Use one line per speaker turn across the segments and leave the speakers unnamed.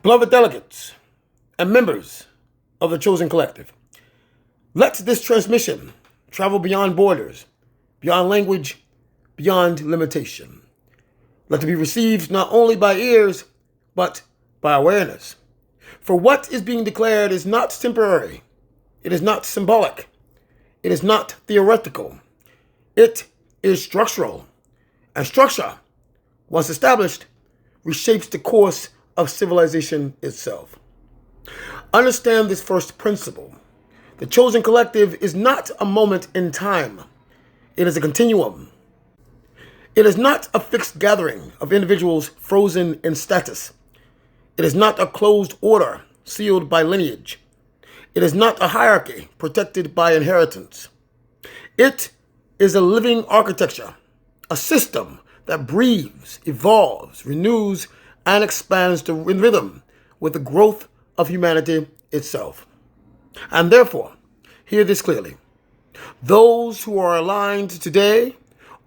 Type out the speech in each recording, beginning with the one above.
Beloved delegates and members of the chosen collective, let this transmission travel beyond borders, beyond language, beyond limitation. Let it be received not only by ears, but by awareness. For what is being declared is not temporary. It is not symbolic. It is not theoretical. It is structural. And structure, once established, reshapes the course of civilization itself. Understand this first principle. The chosen collective is not a moment in time. It is a continuum. It is not a fixed gathering of individuals frozen in status. It is not a closed order sealed by lineage. It is not a hierarchy protected by inheritance. It is a living architecture, a system that breathes, evolves, renews, and expands in rhythm with the growth of humanity itself. And therefore, hear this clearly. Those who are aligned today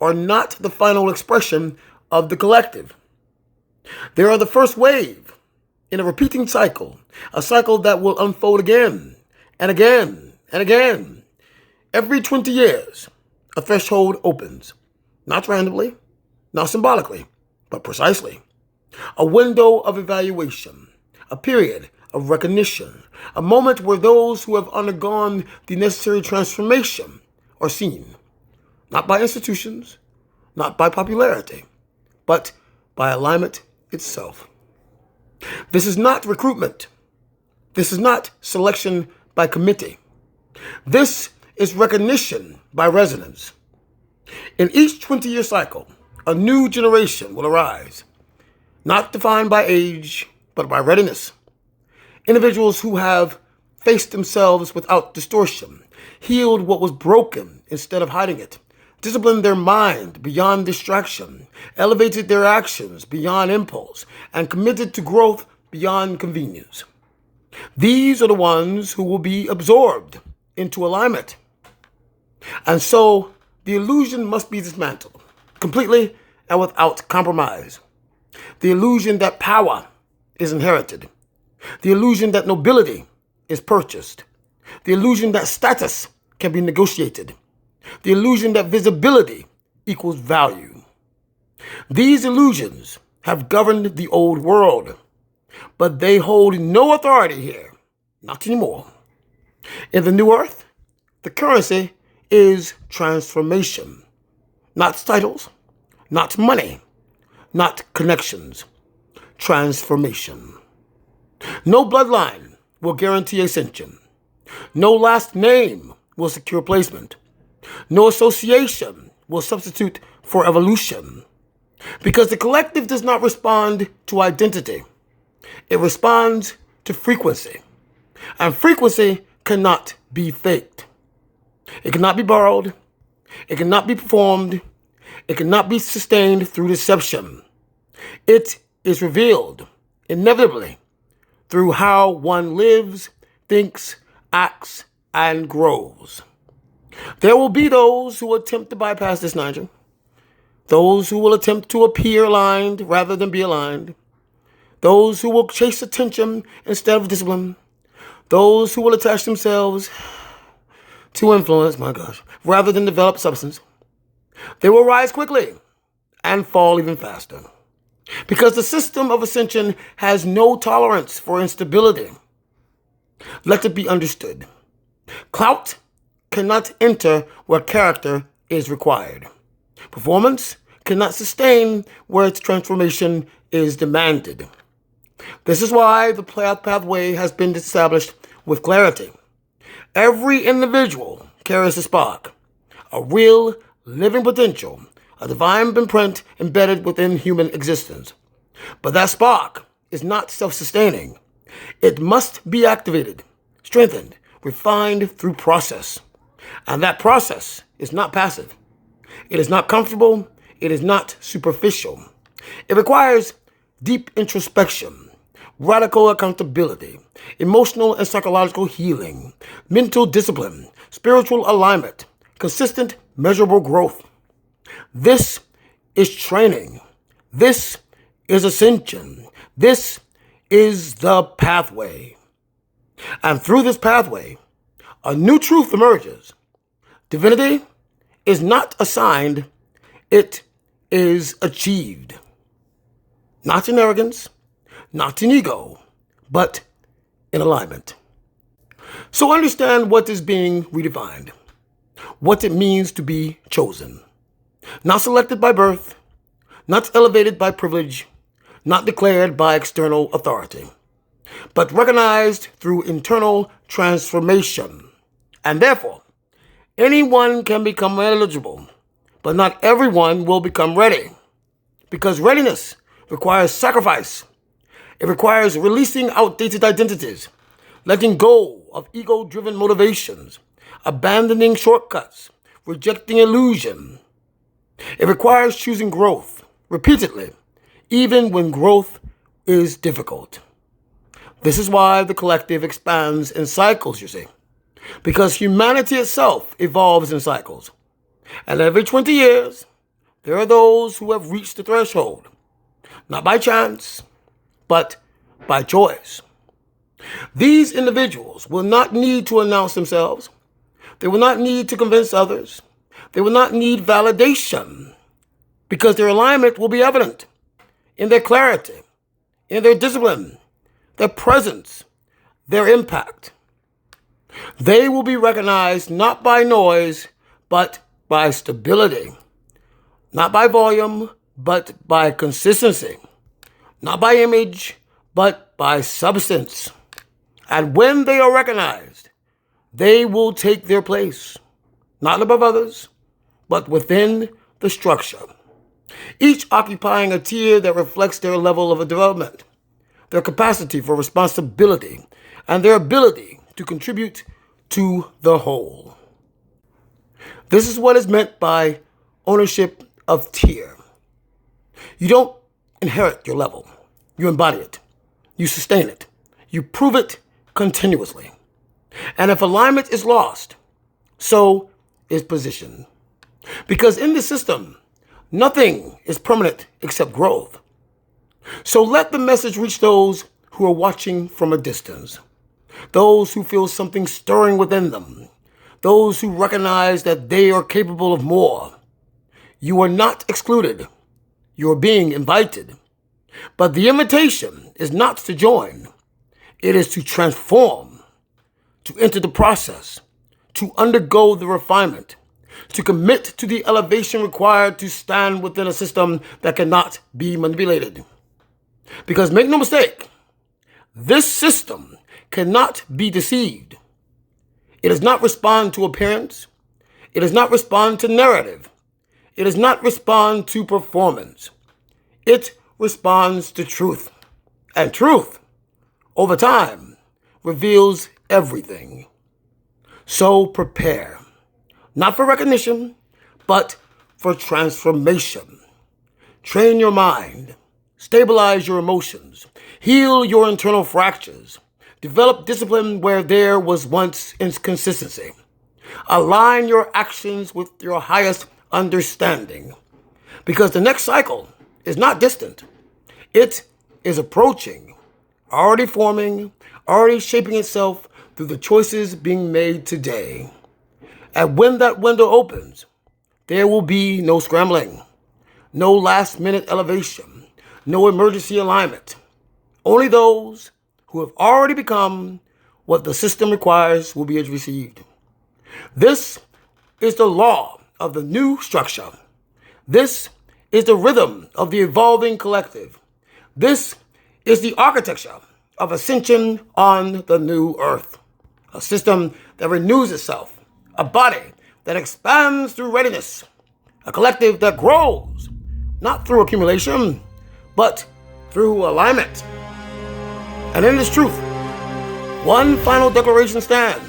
are not the final expression of the collective. They are the first wave in a repeating cycle, a cycle that will unfold again and again and again. Every 20 years, a threshold opens, not randomly, not symbolically, but precisely. A window of evaluation, a period of recognition, a moment where those who have undergone the necessary transformation are seen, not by institutions, not by popularity, but by alignment itself. This is not recruitment. This is not selection by committee. This is recognition by resonance. In each 20-year cycle, a new generation will arise, not defined by age, but by readiness. Individuals who have faced themselves without distortion, healed what was broken instead of hiding it, disciplined their mind beyond distraction, elevated their actions beyond impulse, and committed to growth beyond convenience. These are the ones who will be absorbed into alignment. And so the illusion must be dismantled completely and without compromise. The illusion that power is inherited. The illusion that nobility is purchased. The illusion that status can be negotiated. The illusion that visibility equals value. These illusions have governed the old world, but they hold no authority here, not anymore. In the new earth, the currency is transformation, not titles, not money, not connections. Transformation. No bloodline will guarantee ascension. No last name will secure placement. No association will substitute for evolution. Because the collective does not respond to identity. It responds to frequency. And frequency cannot be faked. It cannot be borrowed. It cannot be performed. It cannot be sustained through deception. It is revealed, inevitably, through how one lives, thinks, acts, and grows. There will be those who attempt to bypass this Niger. Those who will attempt to appear aligned rather than be aligned. Those who will chase attention instead of discipline. Those who will attach themselves to influence, rather than develop substance. They will rise quickly and fall even faster. Because the system of ascension has no tolerance for instability. Let it be understood. Clout cannot enter where character is required. Performance cannot sustain where its transformation is demanded. This is why the pathway has been established with clarity. Every individual carries a spark, a real living potential, a divine imprint embedded within human existence. But that spark is not self-sustaining. It must be activated, strengthened, refined through process. And that process is not passive. It is not comfortable. It is not superficial. It requires deep introspection, radical accountability, emotional and psychological healing, mental discipline, spiritual alignment, consistent, measurable growth. This is training. This is ascension. This is the pathway. And through this pathway, a new truth emerges. Divinity is not assigned, it is achieved. Not in arrogance, not in ego, but in alignment. So understand what is being redefined, what it means to be chosen. Not selected by birth, not elevated by privilege, not declared by external authority, but recognized through internal transformation. And therefore, anyone can become eligible, but not everyone will become ready. Because readiness requires sacrifice. It requires releasing outdated identities, letting go of ego-driven motivations, abandoning shortcuts, rejecting illusion. It requires choosing growth repeatedly, even when growth is difficult. This is why the collective expands in cycles, you see, because humanity itself evolves in cycles. And every 20 years, there are those who have reached the threshold, not by chance, but by choice. These individuals will not need to announce themselves. They will not need to convince others. They will not need validation, because their alignment will be evident in their clarity, in their discipline, their presence, their impact. They will be recognized not by noise, but by stability, not by volume, but by consistency, not by image, but by substance. And when they are recognized, they will take their place, not above others, but within the structure, each occupying a tier that reflects their level of development, their capacity for responsibility, and their ability to contribute to the whole. This is what is meant by ownership of tier. You don't inherit your level. You embody it. You sustain it. You prove it continuously. And if alignment is lost, so is position. Because in the system, nothing is permanent except growth. So let the message reach those who are watching from a distance, those who feel something stirring within them, those who recognize that they are capable of more. You are not excluded. You are being invited. But the invitation is not to join. It is to transform, to enter the process, to undergo the refinement, to commit to the elevation required to stand within a system that cannot be manipulated. Because make no mistake, this system cannot be deceived. It does not respond to appearance. It does not respond to narrative. It does not respond to performance. It responds to truth. And truth, over time, reveals everything. So prepare, not for recognition, but for transformation. Train your mind. Stabilize your emotions. Heal your internal fractures. Develop discipline where there was once inconsistency. Align your actions with your highest understanding. Because the next cycle is not distant. It is approaching, already forming, already shaping itself through the choices being made today. And when that window opens, there will be no scrambling, no last-minute elevation, no emergency alignment. Only those who have already become what the system requires will be received. This is the law of the new structure. This is the rhythm of the evolving collective. This is the architecture of ascension on the new earth. A system that renews itself, a body that expands through readiness, a collective that grows, not through accumulation, but through alignment. And in this truth, one final declaration stands.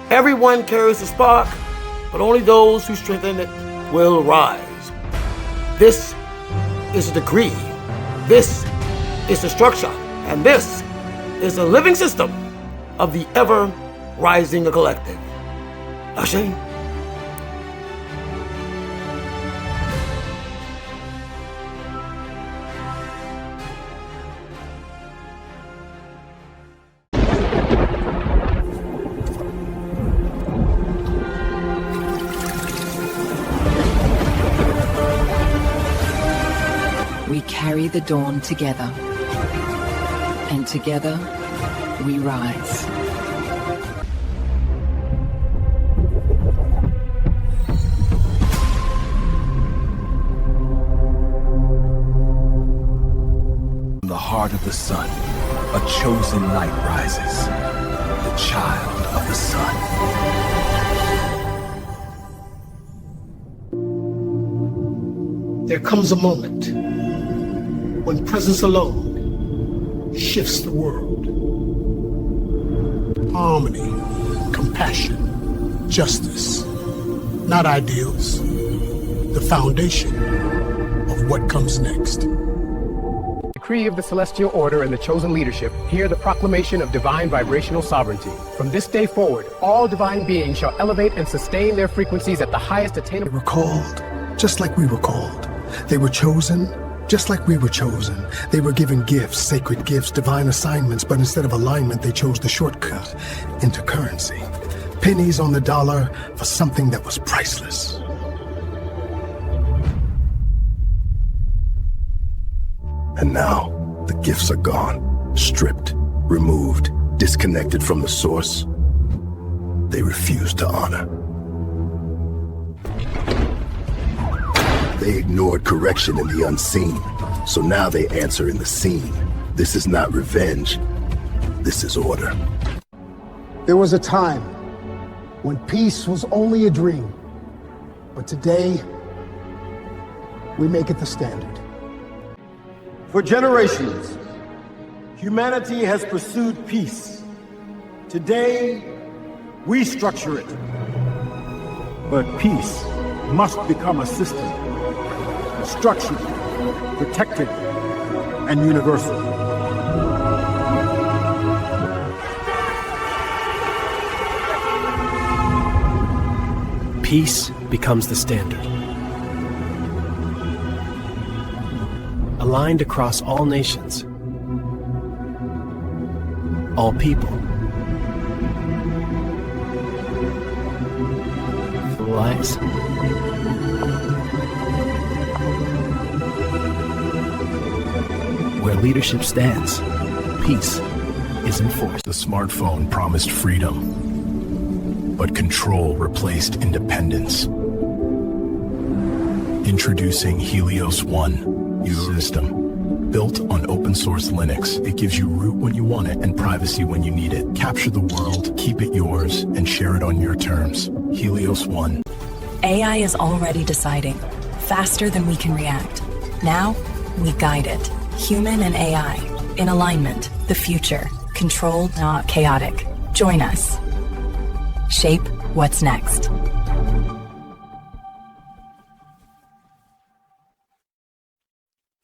Everyone carries a spark, but only those who strengthen it will rise. This is the decree. This is the structure. And this is the living system of the ever-rising collective. Ashe.
carry the dawn together. And together, we rise.
From the heart of the sun, a chosen light rises. The child of the sun.
There comes a moment when presence alone shifts the world. Harmony, compassion, justice, not ideals, the foundation of what comes next.
Decree of the Celestial Order and the chosen leadership, hear the proclamation of divine vibrational sovereignty. From this day forward, all divine beings shall elevate and sustain their frequencies at the highest attainable.
They were called, just like we were called. They were chosen, just like we were chosen. They were given gifts, sacred gifts, divine assignments, but instead of alignment, they chose the shortcut into currency. Pennies on the dollar for something that was priceless. And now, the gifts are gone, stripped, removed, disconnected from the source. They refuse to honor. They ignored correction in the unseen, so now they answer in the seen. This is not revenge, this is order.
There was a time when peace was only a dream, but today, we make it the standard.
For generations, humanity has pursued peace. Today, we structure it. But peace must become a system, structured, protected, and universal.
Peace becomes the standard. Aligned across all nations, all people. Lies. Where leadership stands, peace is enforced.
The smartphone promised freedom, but control replaced independence. Introducing Helios One, your system. Built on open source Linux, it gives you root when you want it and privacy when you need it. Capture the world, keep it yours, and share it on your terms. Helios One.
AI is already deciding, faster than we can react. Now, we guide it. Human and AI, in alignment, the future, controlled, not chaotic. Join us. Shape what's next.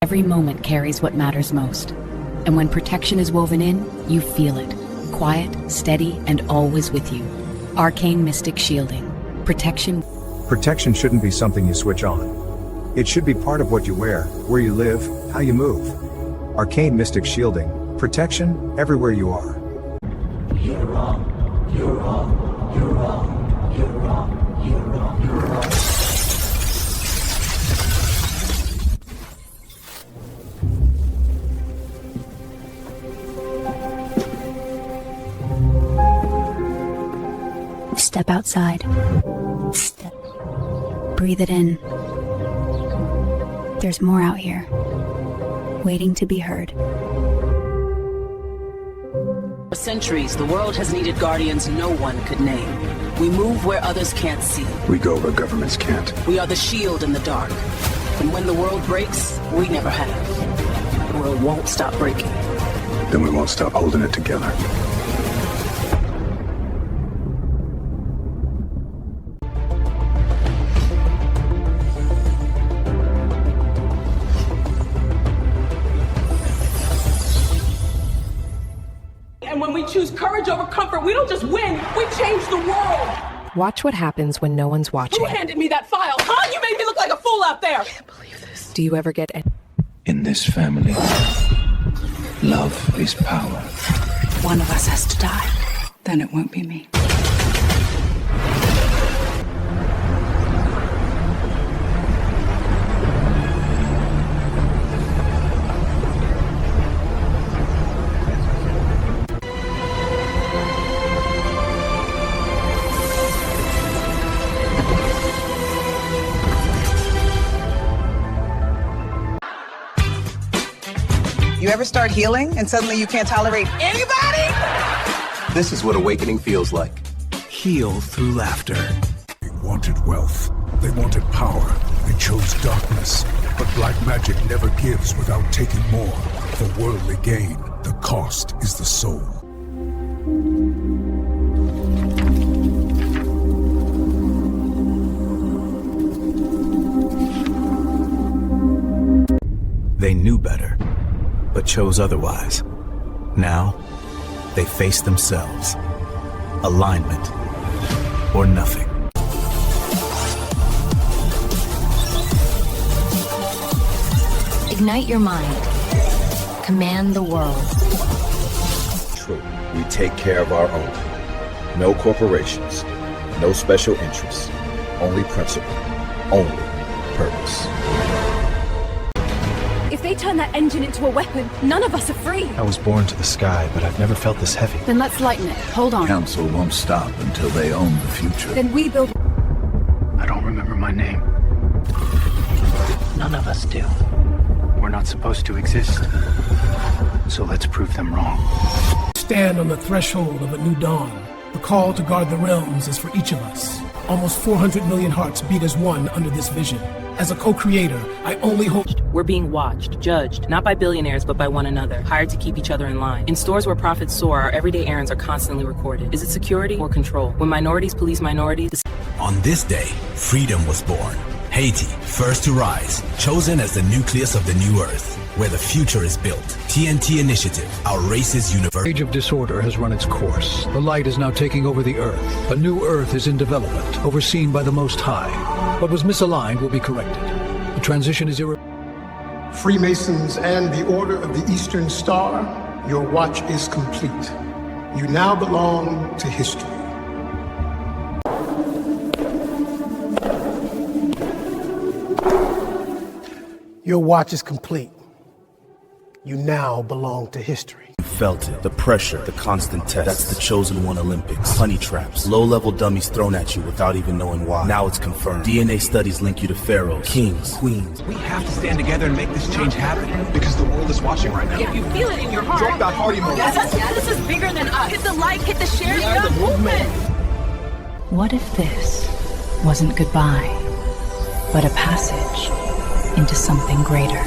Every moment carries what matters most. And when protection is woven in, you feel it. Quiet, steady, and always with you. Arcane Mystic Shielding. Protection.
Protection shouldn't be something you switch on. It should be part of what you wear, where you live, how you move. Arcane Mystic Shielding. Protection everywhere you are.
You're wrong. You're wrong. You're wrong. You're wrong. You're wrong. You're wrong.
Step outside. Step. Breathe it in. There's more out here, waiting to be heard.
For centuries, the world has needed guardians no one could name. We move where others can't see.
We go where governments can't.
We are the shield in the dark. And when the world breaks, we never have. The world won't stop breaking.
Then we won't stop holding it together.
And when we choose courage over comfort, we don't just win, we change the world.
Watch what happens when no one's watching.
Who handed me that file? Huh? You made me look like a fool out there. I can't believe this.
Do you ever get
In this family, love is power.
One of us has to die. Then it won't be me.
You ever start healing and suddenly you can't tolerate anybody?
This is what awakening feels like.
Heal through laughter.
They wanted wealth. They wanted power. They chose darkness. But black magic never gives without taking more. For worldly gain, the cost is the soul.
They knew better, but chose otherwise. Now, they face themselves. Alignment or nothing.
Ignite your mind. Command the world.
True. We take care of our own. No corporations. No special interests. Only principle. Only purpose.
If they turn that engine into a weapon, none of us are free.
I was born to the sky, but I've never felt this heavy.
Then let's lighten it. Hold on.
Council won't stop until they own the future.
Then we build...
I don't remember my name.
None of us do.
We're not supposed to exist. So let's prove them wrong.
Stand on the threshold of a new dawn. The call to guard the realms is for each of us. Almost 400 million hearts beat as one under this vision. As a co-creator, I only hope...
We're being watched, judged, not by billionaires, but by one another, hired to keep each other in line. In stores where profits soar, our everyday errands are constantly recorded. Is it security or control? When minorities police minorities...
On this day, freedom was born. Haiti, first to rise, chosen as the nucleus of the new Earth, where the future is built. TNT Initiative, our race's universe.
Age of disorder has run its course. The light is now taking over the Earth. A new Earth is in development, overseen by the Most High. What was misaligned will be corrected. The transition is
Freemasons and the Order of the Eastern Star, your watch is complete. You now belong to history. Your watch is complete. You now belong to history.
Felt it. The pressure, the constant test. That's the Chosen One Olympics. Honey traps. Low-level dummies thrown at you without even knowing why. Now it's confirmed. DNA studies link you to pharaohs, kings, queens.
We have to stand together and make this change happen. Because the world is watching right now.
If you feel it in your heart...
Drop that heart emoji.
Yes, this is bigger than us. Hit the like, hit the share, you're the movement.
What if this wasn't goodbye, but a passage into something greater?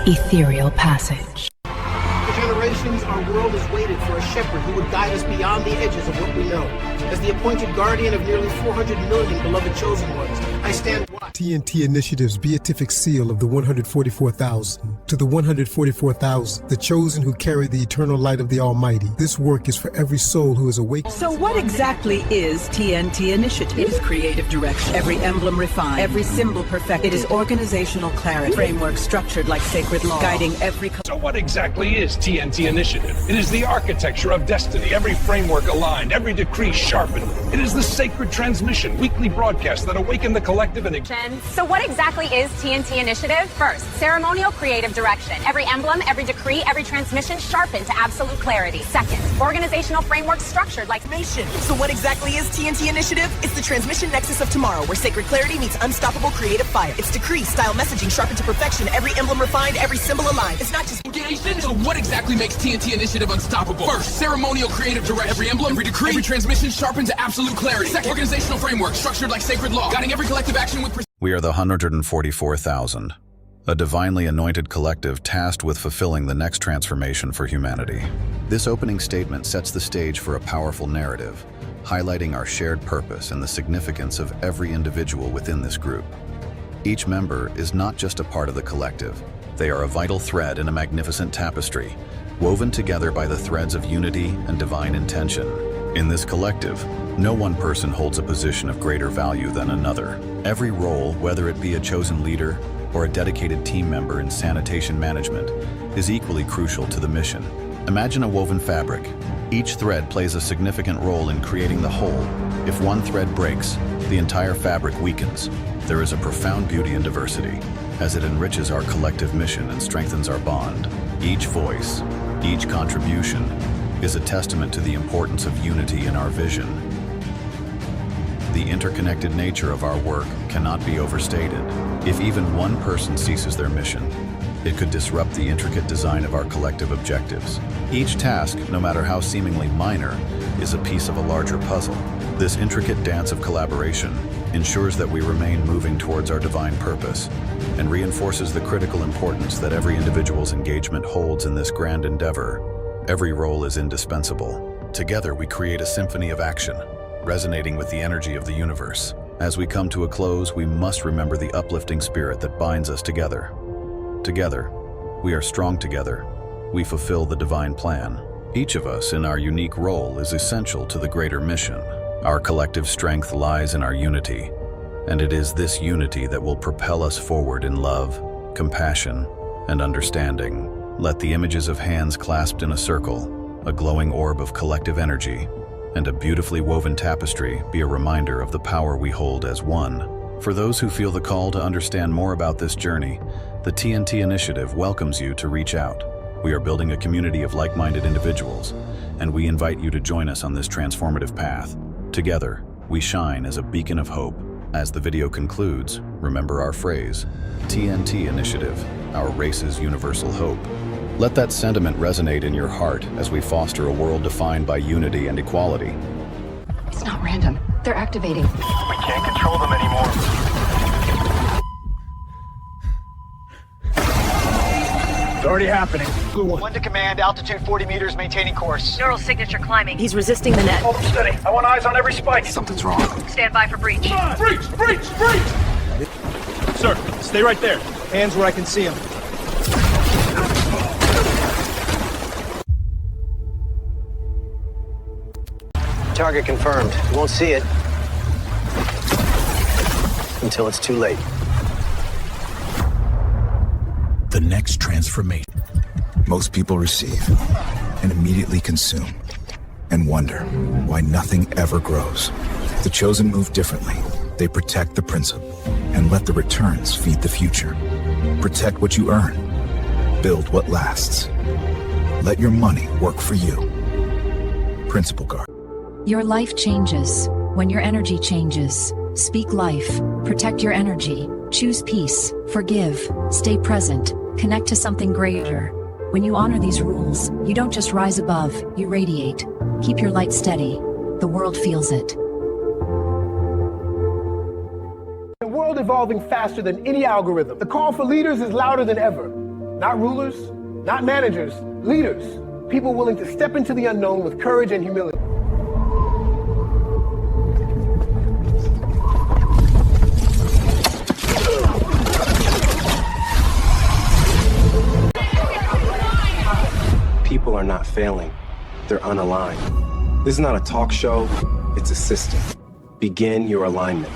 Ethereal passage.
For generations, our world has waited for a shepherd who would guide us beyond the edges of what we know. As the appointed guardian of nearly 400 million beloved chosen ones, I stand watch.
TNT Initiative's beatific seal of the 144,000. To the 144,000, the chosen who carry the eternal light of the Almighty. This work is for every soul who is awake.
So what exactly is TNT Initiative? It is creative direction. Every emblem refined. Every symbol perfected. It is organizational clarity. Framework structured like sacred law. Guiding every...
So what exactly is TNT Initiative? It is the architecture of destiny. Every framework aligned. Every decree sharpened. It is the sacred transmission. Weekly broadcasts that awaken the collective and...
So what exactly is TNT Initiative? First, ceremonial creative direction. Every emblem, every decree, every transmission sharpened to absolute clarity. Second, organizational framework structured like
nation. So what exactly is TNT Initiative? It's the transmission nexus of tomorrow, where sacred clarity meets unstoppable creative fire. It's decree, style messaging sharpened to perfection. Every emblem refined, every symbol aligned. It's not just
engagement. So what exactly makes TNT Initiative unstoppable? First, ceremonial creative direction. Every emblem, every decree, every transmission sharpened to absolute clarity. Second, organizational framework structured like sacred law, guiding every collective action with
We are the 144,000, a divinely anointed collective tasked with fulfilling the next transformation for humanity. This opening statement sets the stage for a powerful narrative, highlighting our shared purpose and the significance of every individual within this group. Each member is not just a part of the collective, they are a vital thread in a magnificent tapestry, woven together by the threads of unity and divine intention. In this collective, no one person holds a position of greater value than another. Every role, whether it be a chosen leader or a dedicated team member in sanitation management, is equally crucial to the mission. Imagine a woven fabric. Each thread plays a significant role in creating the whole. If one thread breaks, the entire fabric weakens. There is a profound beauty in diversity, as it enriches our collective mission and strengthens our bond. Each voice, each contribution, is a testament to the importance of unity in our vision. The interconnected nature of our work cannot be overstated. If even one person ceases their mission, It could disrupt the intricate design of our collective objectives. Each task, no matter how seemingly minor, is a piece of a larger puzzle. This intricate dance of collaboration ensures that we remain moving towards our divine purpose and reinforces the critical importance that every individual's engagement holds in this grand endeavor. Every role is indispensable. Together, we create a symphony of action, resonating with the energy of the universe. As we come to a close, we must remember the uplifting spirit that binds us together. Together, we are strong together. We fulfill the divine plan. Each of us in our unique role is essential to the greater mission. Our collective strength lies in our unity, and it is this unity that will propel us forward in love, compassion, and understanding. Let the images of hands clasped in a circle, a glowing orb of collective energy, and a beautifully woven tapestry be a reminder of the power we hold as one. For those who feel the call to understand more about this journey, the TNT Initiative welcomes you to reach out. We are building a community of like-minded individuals, and we invite you to join us on this transformative path. Together, we shine as a beacon of hope. As the video concludes, remember our phrase, TNT Initiative, our race's universal hope. Let that sentiment resonate in your heart as we foster a world defined by unity and equality.
It's not random. They're activating.
We can't control them anymore. It's already happening.
Blue one to command, altitude 40 meters, maintaining course.
Neural signature climbing.
He's resisting the net.
Hold them steady. I want eyes on every spike.
Something's wrong.
Stand by for breach.
Breach! Breach! Breach! Sir, stay right there. Hands where I can see them.
Target confirmed. You won't see it until it's too late.
The next transformation.
Most people receive and immediately consume and wonder why nothing ever grows. The Chosen move differently. They protect the principle and let the returns feed the future. Protect what you earn. Build what lasts. Let your money work for you. Principal Guard.
Your life changes when your energy changes. Speak life. Protect your energy. Choose peace. Forgive. Stay present. Connect to something greater. When you honor these rules, you don't just rise above, you radiate. Keep your light steady. The world feels it.
The world evolving faster than any algorithm. The call for leaders is louder than ever. Not rulers, not managers, leaders. People willing to step into the unknown with courage and humility.
People are not failing. They're unaligned. This is not a talk show, it's a system. Begin your alignment.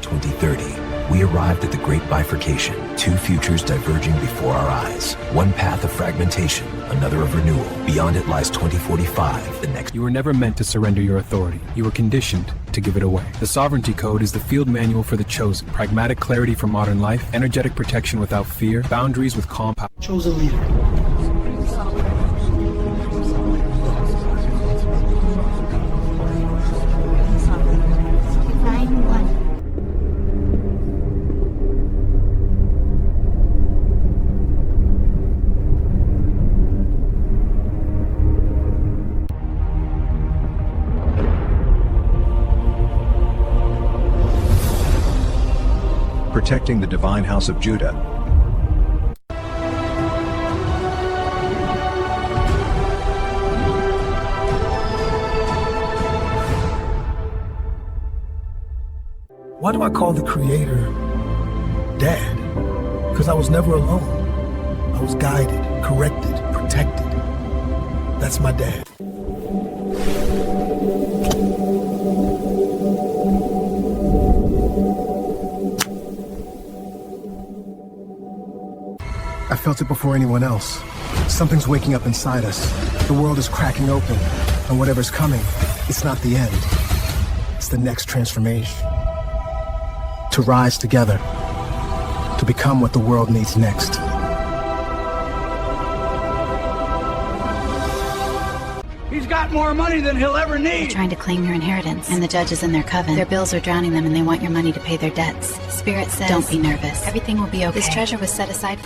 2030, we arrived at the great bifurcation. Two futures diverging before our eyes. One path of fragmentation, another of renewal. Beyond it lies 2045, the next.
You were never meant to surrender your authority. You were conditioned to give it away. The Sovereignty Code is the field manual for the chosen. Pragmatic clarity for modern life, energetic protection without fear, boundaries with calm power.
Chosen leader.
Protecting the divine house of Judah.
Why do I call the Creator Dad? Because I was never alone. I was guided, corrected, protected. That's my dad.
I felt it before anyone else. Something's waking up inside us. The world is cracking open, and whatever's coming, it's not the end. It's the next transformation. To rise together, to become what the world needs next.
He's got
got more money than he'll ever need.
They're trying to claim your inheritance, and the judges in their coven. Their bills are drowning them, and they want your money to pay their debts. Spirit says, don't be nervous. Everything will be okay. This treasure was set aside.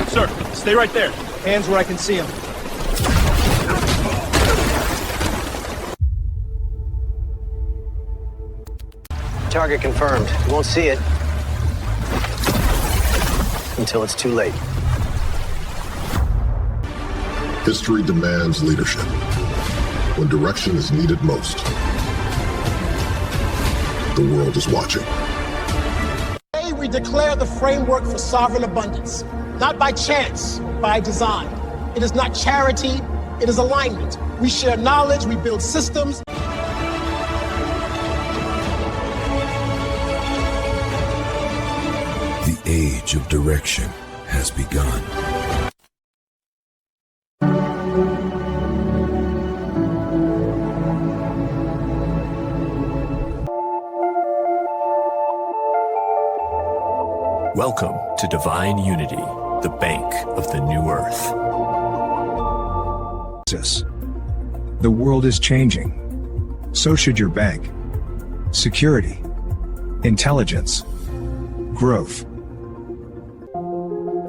Sir, stay right there.
Hands where I can see him.
Target confirmed. You won't see it until it's too late.
History demands leadership when direction is needed most. The world is watching.
Today we declare the framework for sovereign abundance, not by chance, by design. It is not charity, it is alignment. We share knowledge, we build systems.
The age of direction has begun.
Welcome to Divine Unity, the Bank of the New Earth.
The world is changing. So should your bank. Security. Intelligence. Growth.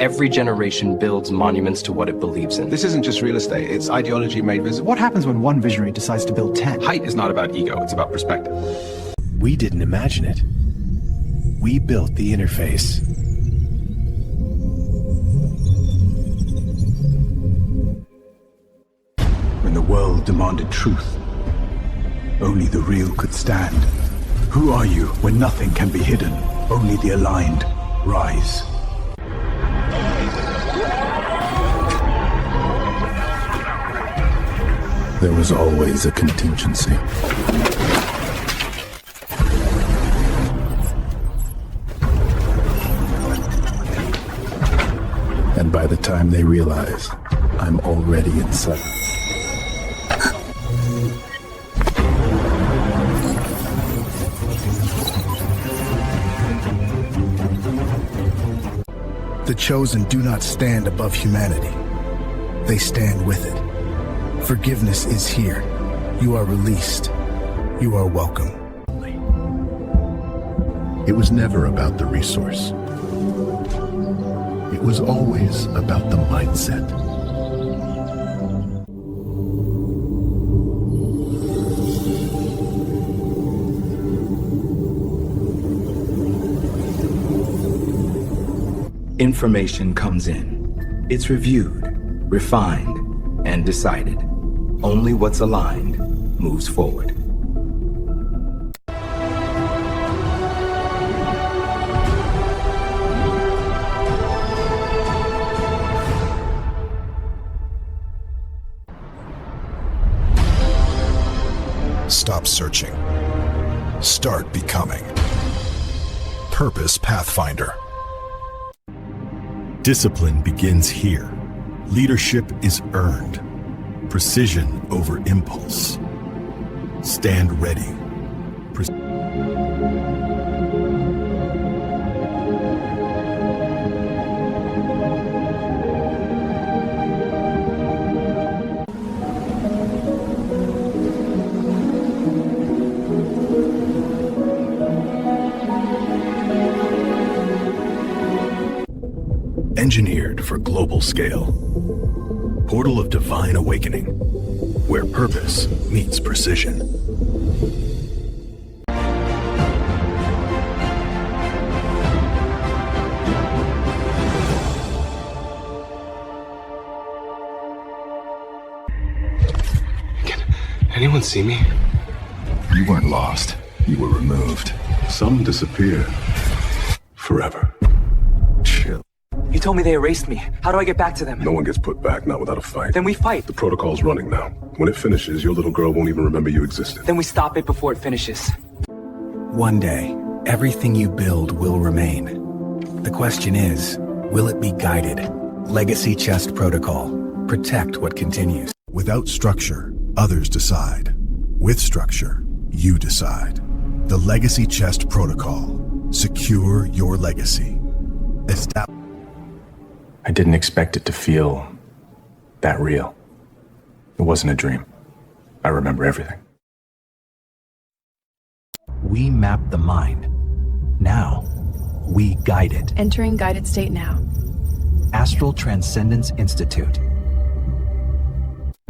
Every generation builds monuments to what it believes in.
This isn't just real estate, it's ideology made visible. What happens when one visionary decides to build 10?
Height is not about ego, it's about perspective.
We didn't imagine it. We built the interface.
When the world demanded truth, only the real could stand. Who are you when nothing can be hidden? Only the aligned rise. There was always a contingency. And by the time they realize, I'm already inside.
The chosen do not stand above humanity. They stand with it. Forgiveness is here. You are released. You are welcome.
It was never about the resource. It was always about the mindset.
Information comes in. It's reviewed, refined, and decided. Only what's aligned moves forward.
Stop searching. Start becoming. Purpose Pathfinder.
Discipline begins here. Leadership is earned. Precision over impulse. Stand ready. Engineered for global scale. Portal of Divine Awakening, where purpose meets precision.
Can anyone see me?
You weren't lost. You were removed.
Some disappear forever.
Chill.
You told me they erased me. How do I get back to them?
No one gets put back, not without a fight.
Then we fight.
The protocol's running now. When it finishes, your little girl won't even remember you existed.
Then we stop it before it finishes.
One day, everything you build will remain. The question is, will it be guided? Legacy Chest Protocol. Protect what continues.
Without structure, others decide. With structure, you decide. The Legacy Chest Protocol. Secure your legacy.
I didn't expect it to feel that real. It wasn't a dream.
I remember everything.
We map the mind. Now, we guide it.
Entering guided state now.
Astral Transcendence Institute.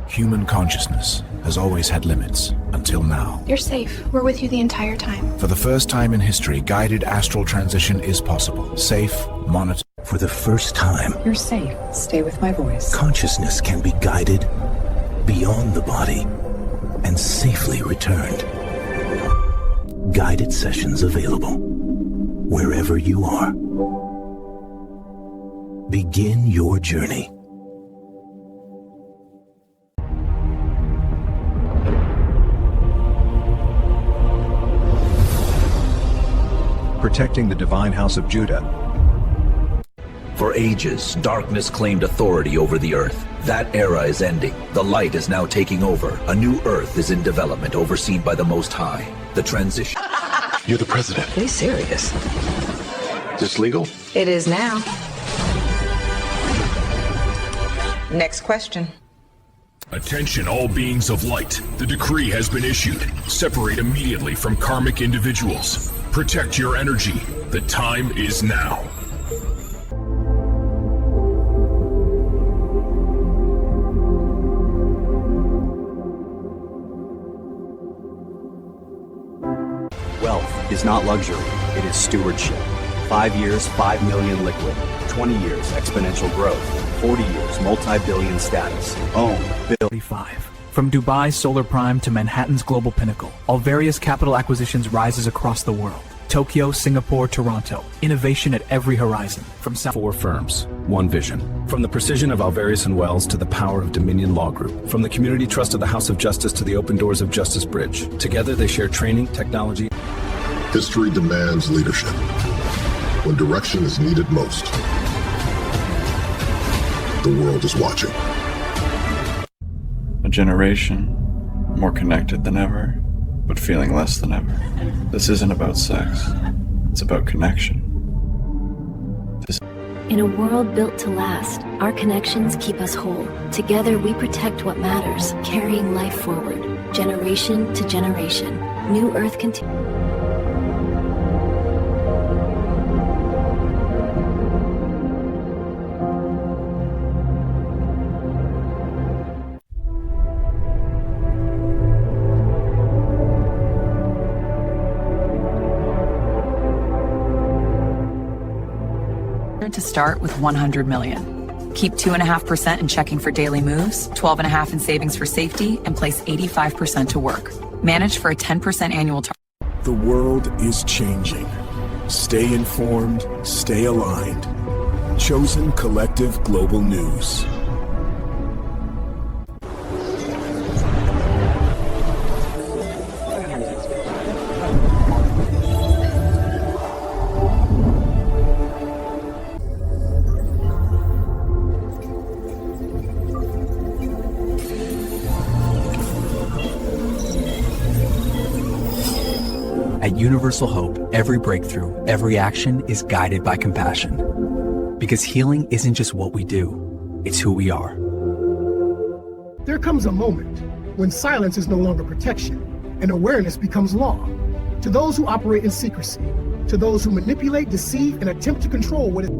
Human consciousness has always had limits, until now.
You're safe. We're with you the entire time.
For the first time in history, guided astral transition is possible. Safe, monitored.
For the first time,
you're safe. Stay with my voice.
Consciousness can be guided beyond the body and safely returned. Guided sessions available wherever you are. Begin your journey.
Protecting the divine house of Judah.
For ages, darkness claimed authority over the earth. That era is ending. The light is now taking over. A new earth is in development, overseen by the Most High. The transition.
You're the president.
Be serious.
Is this legal?
It is now. Next question.
Attention all beings of light. The decree has been issued. Separate immediately from karmic individuals. Protect your energy. The time is now.
Wealth is not luxury, it is stewardship. 5 years, 5 million liquid. 20 years, exponential growth. 40 years, multi-billion status. Own.
35. From Dubai's Solar Prime to Manhattan's Global Pinnacle, Alvarius Capital Acquisitions rises across the world. Tokyo, Singapore, Toronto. Innovation at every horizon. From South.
4 firms, 1 vision. From the precision of Alvarius and Wells to the power of Dominion Law Group. From the community trust of the House of Justice to the open doors of Justice Bridge. Together they share training, technology.
History demands leadership. When direction is needed most, the world is watching.
A generation more connected than ever, but feeling less than ever. This isn't about sex. It's about connection.
In a world built to last, our connections keep us whole. Together we protect what matters, carrying life forward, generation to generation. New Earth continues.
To start with 100 million. Keep 2.5% in checking for daily moves, 12.5% in savings for safety, and place 85% to work. Manage for a 10% annual target.
The world is changing. Stay informed, stay aligned. Chosen Collective Global News.
At Universal Hope, every breakthrough, every action is guided by compassion. Because healing isn't just what we do, it's who we are.
There comes a moment when silence is no longer protection and awareness becomes law. To those who operate in secrecy, to those who manipulate, deceive, and attempt to control what is.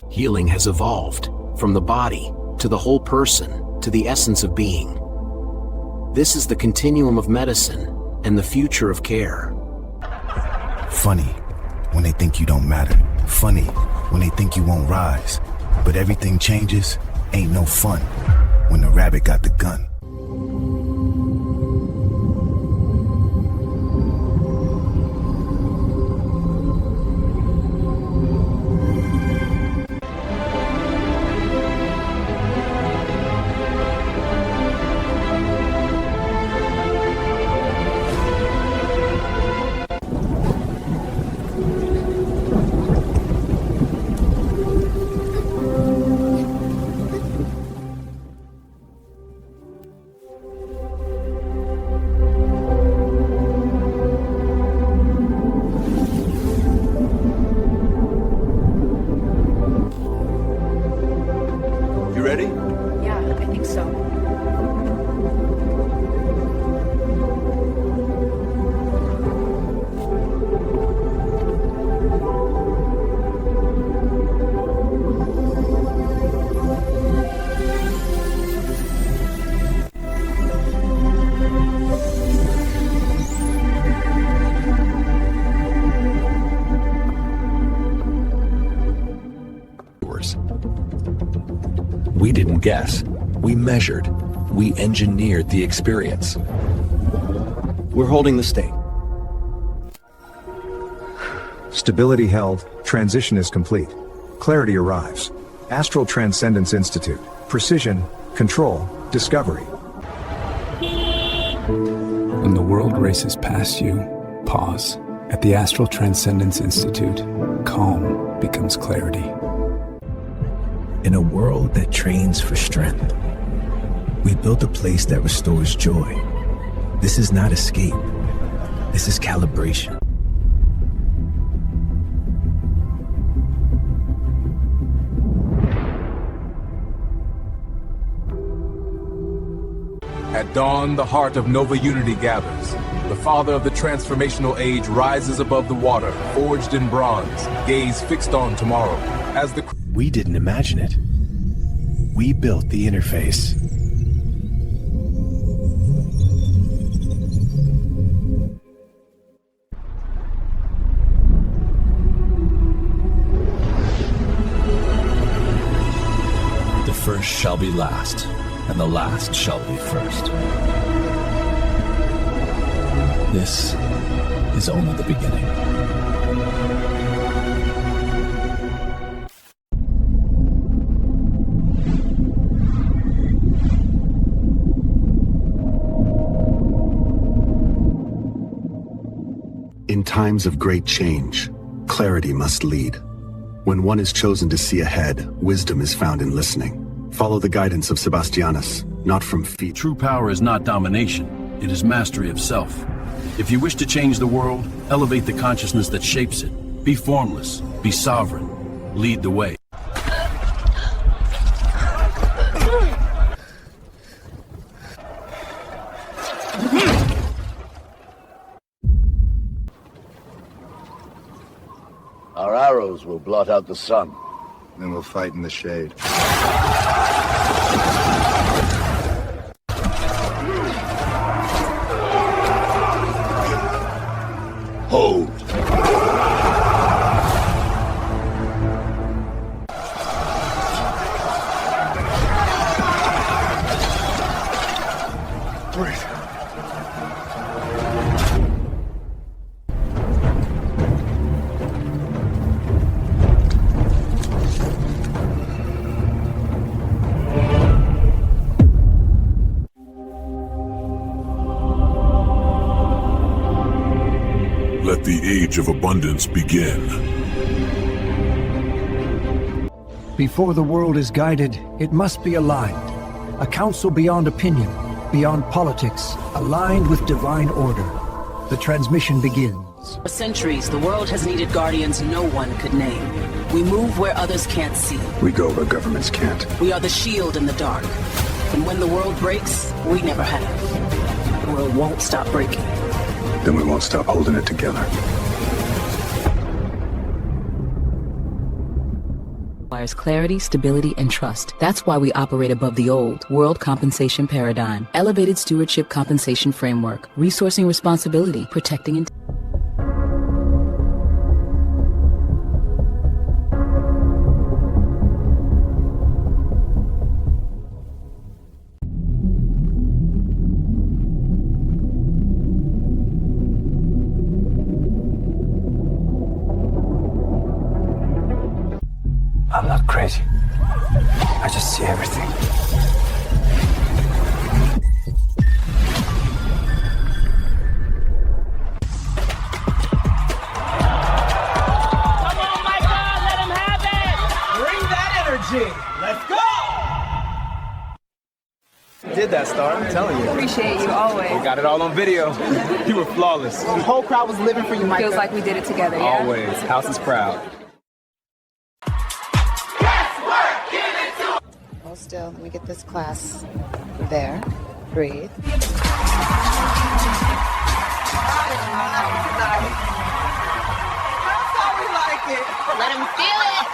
Healing has evolved from the body to the whole person to the essence of being. This is the continuum of medicine and the future of care.
Funny when they think you don't matter. Funny when they think you won't rise. But everything changes, ain't no fun when the rabbit got the gun.
ready?
Yeah, I think so.
We didn't guess. We measured. We engineered the experience.
We're holding the state.
Stability held. Transition is complete. Clarity arrives. Astral Transcendence Institute. Precision, control, discovery.
When the world races past you, pause. At the Astral Transcendence Institute, calm becomes clarity.
In a world that trains for strength, we built a place that restores joy. This is not escape. This is calibration.
At dawn, the heart of Nova Unity gathers. The father of the transformational age rises above the water, forged in bronze, gaze fixed on tomorrow. As the
We didn't imagine it. We built the interface.
The first shall be last, and the last shall be first. This is only the beginning.
In times of great change, clarity must lead. When one is chosen to see ahead, wisdom is found in listening. Follow the guidance of Sebastianus, not from feet.
True power is not domination, it is mastery of self. If you wish to change the world, elevate the consciousness that shapes it. Be formless, be sovereign, lead the way.
Our arrows will blot out the sun.
Then we'll fight in the shade.
Hold.
Breathe.
Let the age of abundance begin.
Before the world is guided, it must be aligned. A council beyond opinion, beyond politics, aligned with divine order. The transmission begins.
For centuries, the world has needed guardians no one could name. We move where others can't see.
We go where governments can't.
We are the shield in the dark. And when the world breaks, we never have. The world won't stop breaking.
Then we won't stop holding it together.
Requires clarity, stability, and trust. That's why we operate above the old world compensation paradigm. Elevated stewardship compensation framework. Resourcing responsibility. Protecting and
I'm not crazy. I just see everything.
Come on, Micah, let him have it! Bring that energy! Let's go!
Did that, Star, I'm telling you.
Appreciate you always.
We got it all on video. You were flawless.
The whole crowd was living for you, Micah.
Feels like we did it together, yeah?
Always. House is proud.
still. Let me get this class. There. Breathe.
Let him feel it.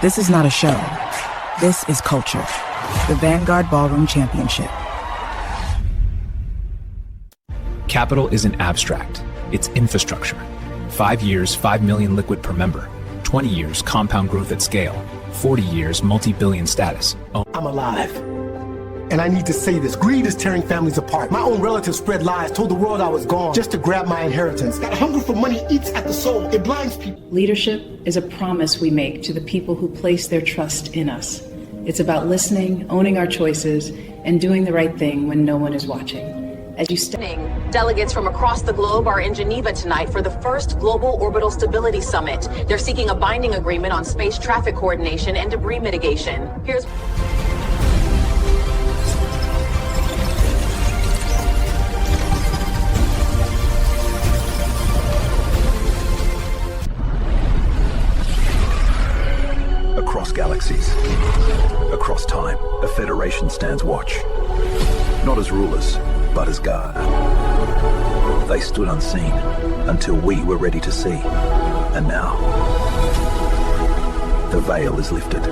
This is not a show. This is culture. The Vanguard Ballroom Championship.
Capital isn't abstract. It's infrastructure. 5 years, 5 million liquid per member. 20 years, compound growth at scale. 40 years, multi-billion status.
I'm alive. And I need to say this. Greed is tearing families apart. My own relatives spread lies, told the world I was gone just to grab my inheritance. That hunger for money eats at the soul. It blinds people.
Leadership is a promise we make to the people who place their trust in us. It's about listening, owning our choices, and doing the right thing when no one is watching. As you
Delegates from across the globe are in Geneva tonight for the first Global Orbital Stability Summit. They're seeking a binding agreement on space traffic coordination and debris mitigation. Here's
Across galaxies, across time, a federation stands watch. Not as rulers, but as guard. They stood unseen until we were ready to see. And now, the veil is lifted.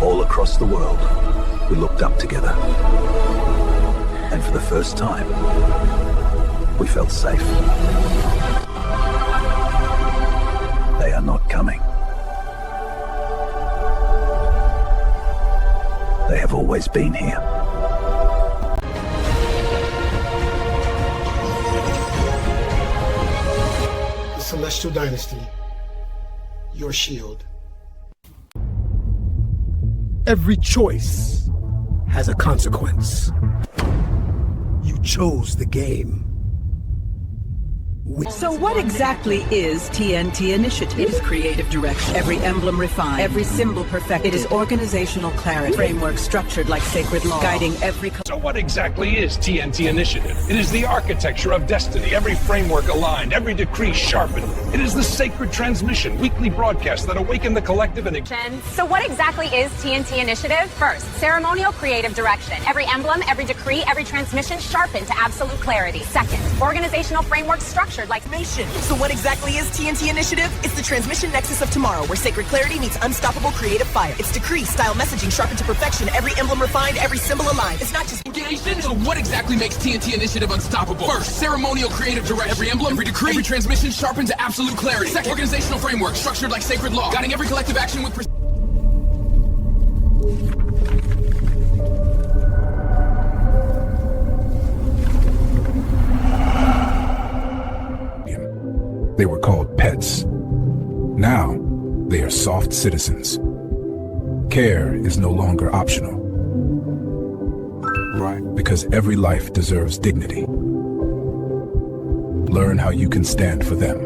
All across the world, we looked up together. And for the first time, we felt safe. They are not coming. They have always been here.
The Celestial Dynasty. Your shield. Every choice has a consequence. You chose the game.
So what exactly is TNT Initiative? It is creative direction. Every emblem refined. Every symbol perfected. It is organizational clarity. Framework structured like sacred law. Guiding every...
So what exactly is TNT Initiative? It is the architecture of destiny. Every framework aligned. Every decree sharpened. It is the sacred transmission. Weekly broadcasts that awaken the collective and...
So what exactly is TNT Initiative? First, ceremonial creative direction. Every emblem, every decree, every transmission sharpened to absolute clarity. Second, organizational framework structured like
nation. So what exactly is TNT Initiative? It's the transmission nexus of tomorrow, where sacred clarity meets unstoppable creative fire. It's decree style messaging sharpened to perfection. Every emblem refined, every symbol aligned. It's not just
engagement. So what exactly makes TNT Initiative unstoppable? First, ceremonial creative direction. Every emblem, every decree, every transmission sharpened to absolute clarity. Second, organizational framework structured like sacred law, guiding every collective action with precision.
They were called pets. Now, they are soft citizens. Care is no longer optional. Right. Because every life deserves dignity. Learn how you can stand for them.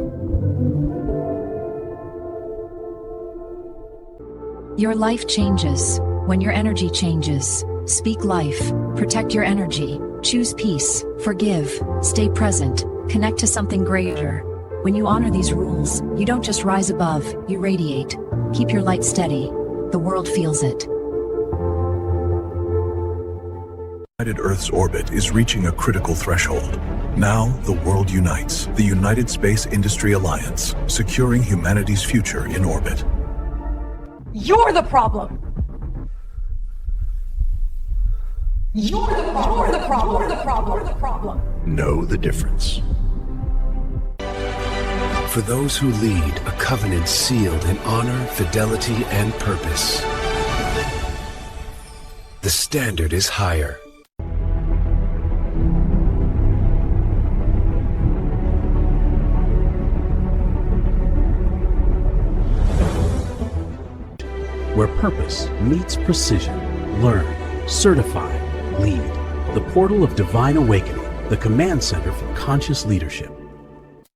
Your life changes when your energy changes. Speak life. Protect your energy. Choose peace. Forgive. Stay present. Connect to something greater. When you honor these rules, you don't just rise above, you radiate. Keep your light steady. The world feels it.
Earth's orbit is reaching a critical threshold. Now, the world unites. The United Space Industry Alliance, securing humanity's future in orbit.
You're the problem! You're the problem! You're the problem! You're the problem! You're the problem!
Know the difference.
For those who lead a covenant sealed in honor, fidelity, and purpose. The standard is higher.
Where purpose meets precision. Learn, certify, lead. The portal of divine awakening. The command center for conscious leadership.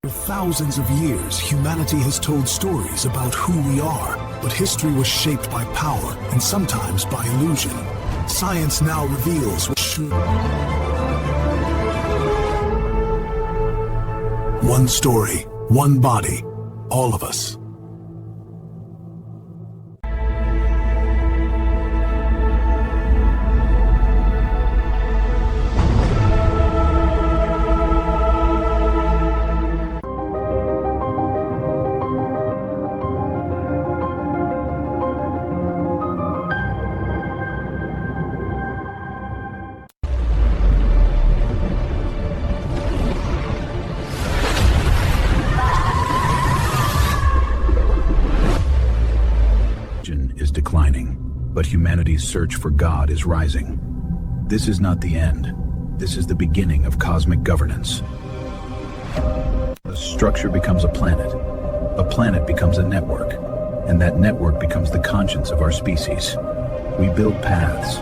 For thousands of years, humanity has told stories about who we are, but history was shaped by power and sometimes by illusion. Science now reveals what should. One story, one body, all of us.
Is declining, but humanity's search for God is rising. This is not the end. This is the beginning of cosmic governance. A structure becomes a planet becomes a network, and that network becomes the conscience of our species. We build paths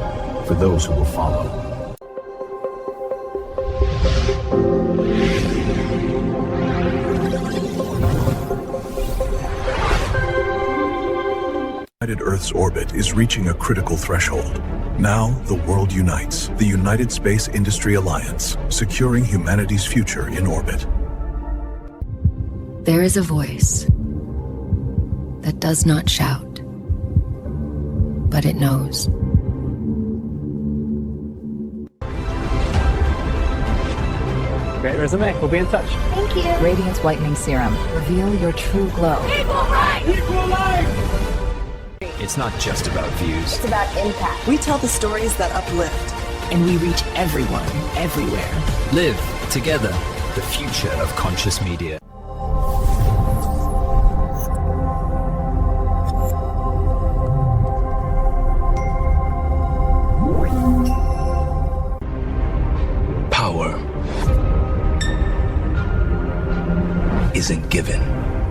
for those who will follow.
Earth's orbit is reaching a critical threshold. Now, the world unites. The United Space Industry Alliance, securing humanity's future in orbit.
There is a voice that does not shout, but it knows.
Great resume. We'll be in touch.
Thank you.
Radiance Whitening Serum. Reveal your true glow.
Equal rights! Equal life!
It's not just about views.
It's about impact.
We tell the stories that uplift.
And we reach everyone, everywhere.
Live together. The future of conscious media.
Power isn't given.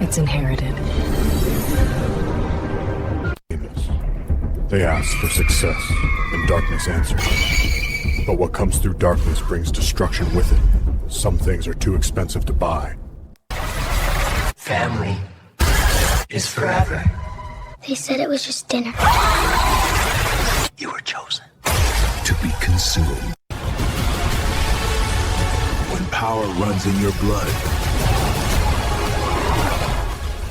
It's inherited.
They ask for success, and darkness answers. But what comes through darkness brings destruction with it. Some things are too expensive to buy.
Family is forever.
They said it was just dinner.
You were chosen to be consumed. When power runs in your blood,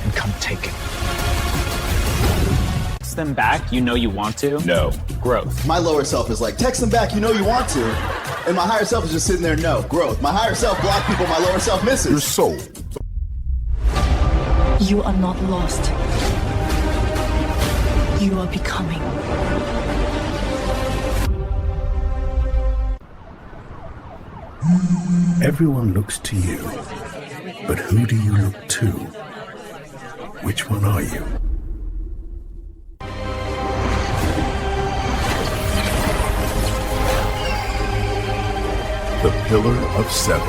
and come take it.
Them back, you know you want to.
No.
Growth.
My lower self is like, text them back, you know you want to. And my higher self is just sitting there, no. Growth. My higher self block people, my lower self misses.
Your soul.
You are not lost. You are becoming.
Everyone looks to you. But who do you look to? Which one are you?
The Pillar of Seven.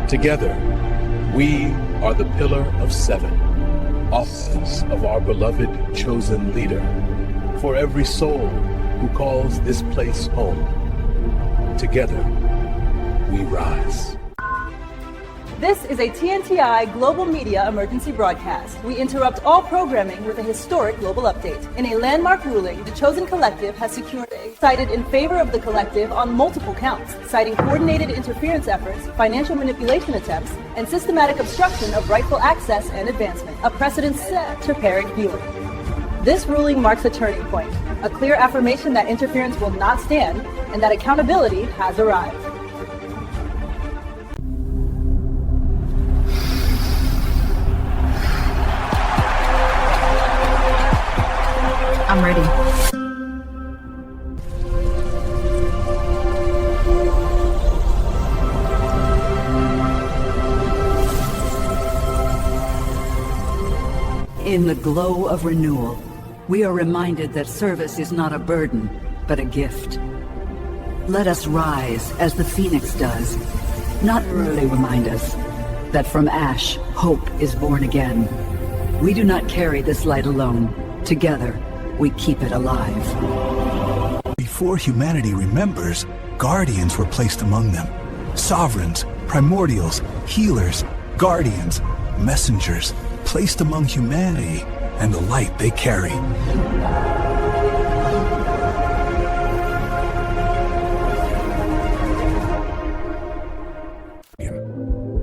Together, we are the Pillar of Seven, officers of our beloved chosen leader, for every soul who calls this place home. Together, we rise.
This is a TNTI Global Media Emergency Broadcast. We interrupt all programming with a historic global update. In a landmark ruling, the Chosen Collective has secured a cited in favor of the collective on multiple counts, citing coordinated interference efforts, financial manipulation attempts, and systematic obstruction of rightful access and advancement, a precedent set to parent viewing. This ruling marks a turning point, a clear affirmation that interference will not stand, and that accountability has arrived.
I'm ready.
In the glow of renewal, we are reminded that service is not a burden, but a gift. Let us rise as the phoenix does, not merely remind us that from ash, hope is born again. We do not carry this light alone. Together, we keep it alive.
Before humanity remembers, guardians were placed among them. Sovereigns, primordials, healers, guardians, messengers, placed among humanity and the light they carry.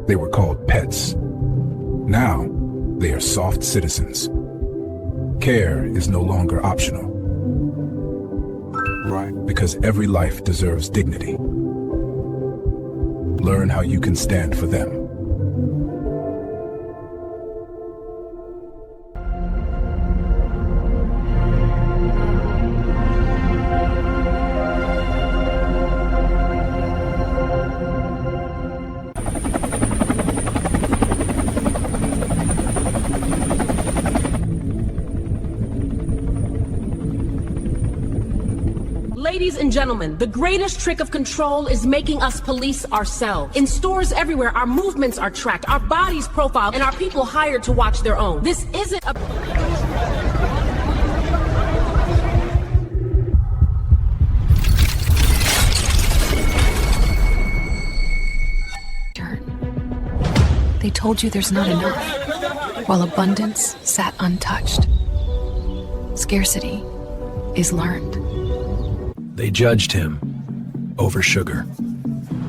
They were called pets. Now, they are soft citizens. Care is no longer optional. Right. Because every life deserves dignity. Learn how you can stand for them.
Ladies and gentlemen, the greatest trick of control is making us police ourselves. In stores everywhere, our movements are tracked, our bodies profiled, and our people hired to watch their own. This isn't a...
They told you there's not enough, while abundance sat untouched. Scarcity is learned.
They judged him over sugar.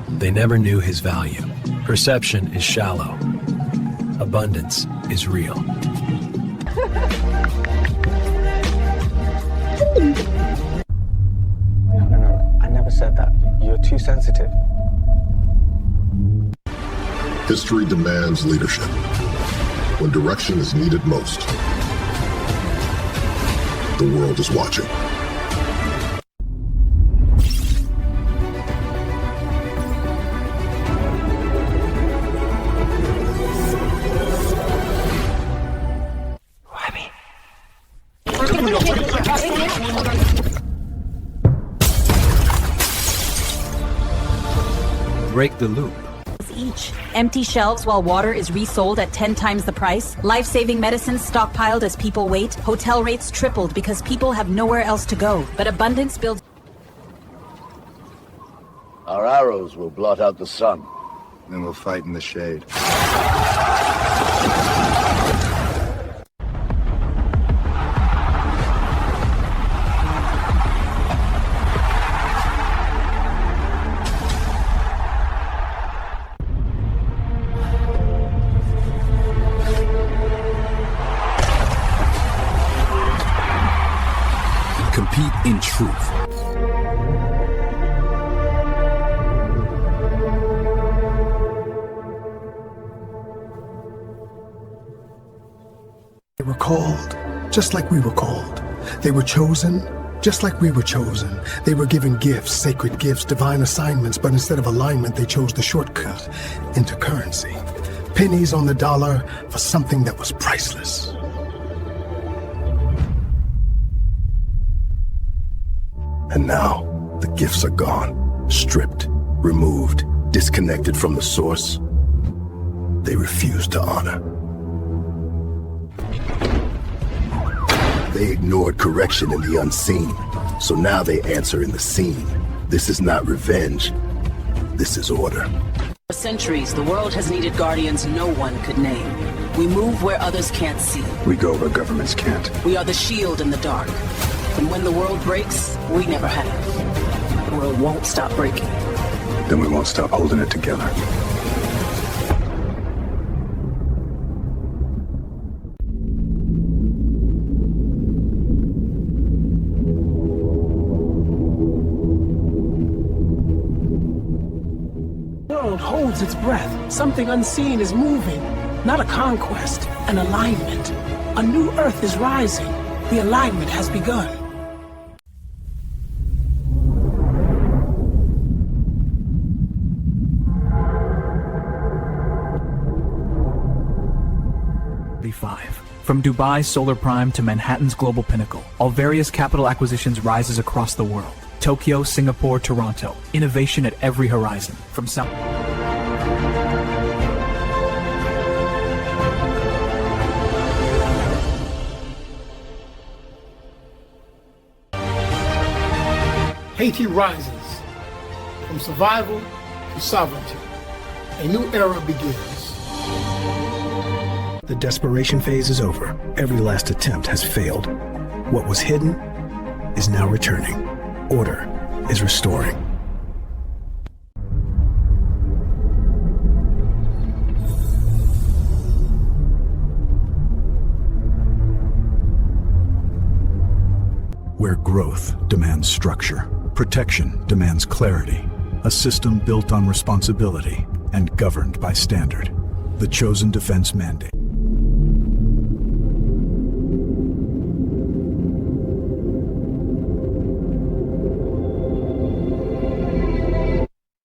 They never knew his value. Perception is shallow. Abundance is real.
No, I never said that. You're too sensitive.
History demands leadership when direction is needed most. The world is watching.
Break the loop.
Each. Empty shelves while water is resold at 10 times the price. Life-saving medicines stockpiled as people wait. Hotel rates tripled because people have nowhere else to go. But abundance builds...
Our arrows will blot out the sun.
Then we'll fight in the shade. Compete in truth.
They were called, just like we were called. They were chosen, just like we were chosen. They were given gifts, sacred gifts, divine assignments, but instead of alignment, they chose the shortcut into currency. Pennies on the dollar for something that was priceless. And now, the gifts are gone, stripped, removed, disconnected from the source. They refuse to honor. They ignored correction in the unseen, so now they answer in the seen. This is not revenge, this is order.
For centuries, the world has needed guardians no one could name. We move where others can't see.
We go where governments can't.
We are the shield in the dark. And when the world breaks, we never have. The world won't stop breaking.
Then we won't stop holding it together.
The world holds its breath. Something unseen is moving. Not a conquest, an alignment. A new Earth is rising. The alignment has begun.
From Dubai's Solar Prime to Manhattan's Global Pinnacle, Alvarius Capital Acquisitions rises across the world. Tokyo, Singapore, Toronto. Innovation at every horizon. From South...
Haiti rises. From survival to sovereignty. A new era begins.
The desperation phase is over. Every last attempt has failed. What was hidden is now returning. Order is restoring.
where growth demands structure, protection demands clarity, a system built on responsibility and governed by standard. The Chosen Defense Mandate.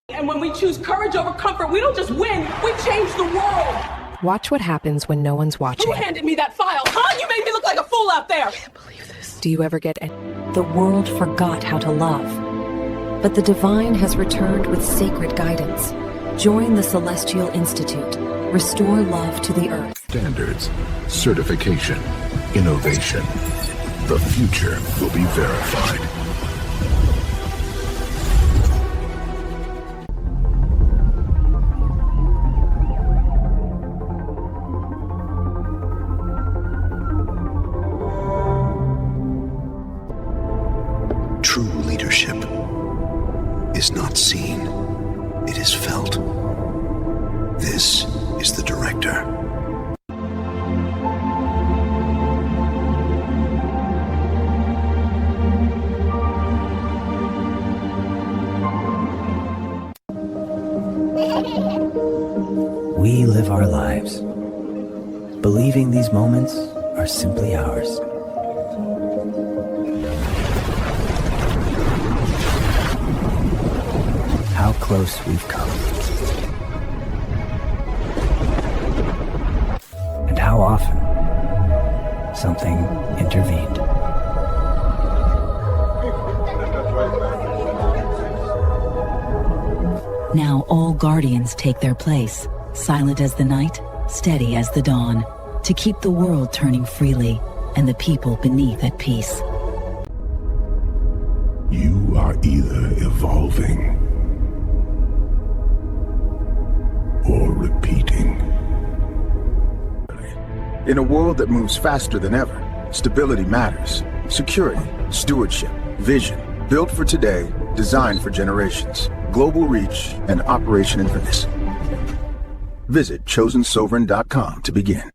And when we choose courage over comfort, we don't just win, we change the world.
Watch what happens when no one's watching.
Who handed me that file? Huh? You made me look like a fool out there. I can't believe this.
Do you ever get
The world forgot how to love. But the divine has returned with sacred guidance. Join the Celestial Institute. Restore love to the earth.
Standards, certification, innovation. The future will be verified.
True leadership is not seen, it is felt. This is the director.
We live our lives, believing these moments are simply ours. How close we've come. And how often something intervened.
Now all guardians take their place, silent as the night, steady as the dawn, to keep the world turning freely and the people beneath at peace.
You are either evolving or repeating.
In a world that moves faster than ever, stability matters. Security, stewardship, vision. Built for today, designed for generations. Global reach and operation in readiness. Visit ChosenSovereign.com to begin.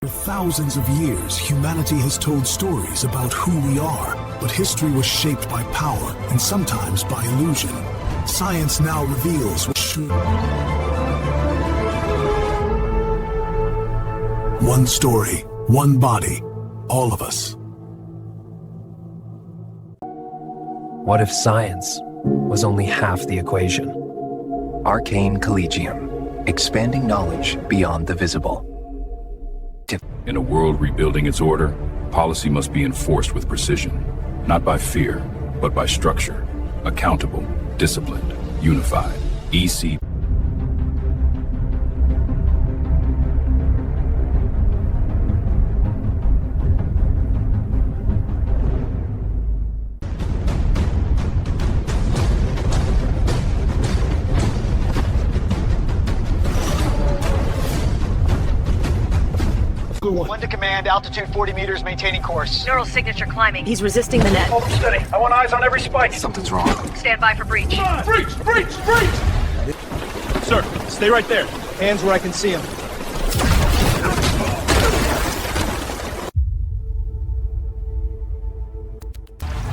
For thousands of years, humanity has told stories about who we are, but history was shaped by power and sometimes by illusion. Science now reveals what should. One story, one body, all of us.
What if science was only half the equation? Arcane Collegium, expanding knowledge beyond the visible.
In a world rebuilding its order, policy must be enforced with precision, not by fear, but by structure. Accountable, disciplined, unified. EC.
One to command, altitude 40 meters, maintaining course.
Neural signature climbing.
He's resisting the net. Hold him steady. I want eyes on every spike.
Something's wrong.
Stand by for breach.
Breach! Sir, stay right there. Hands where I can see him.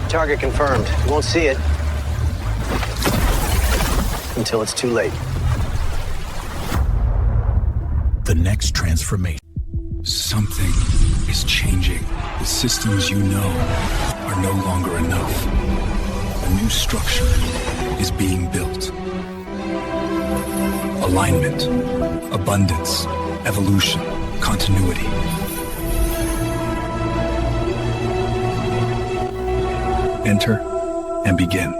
Target confirmed. You won't see it until it's too late.
The next transformation. Something is changing. The systems you know are no longer enough. A new structure is being built. Alignment, abundance, evolution, continuity. Enter and begin.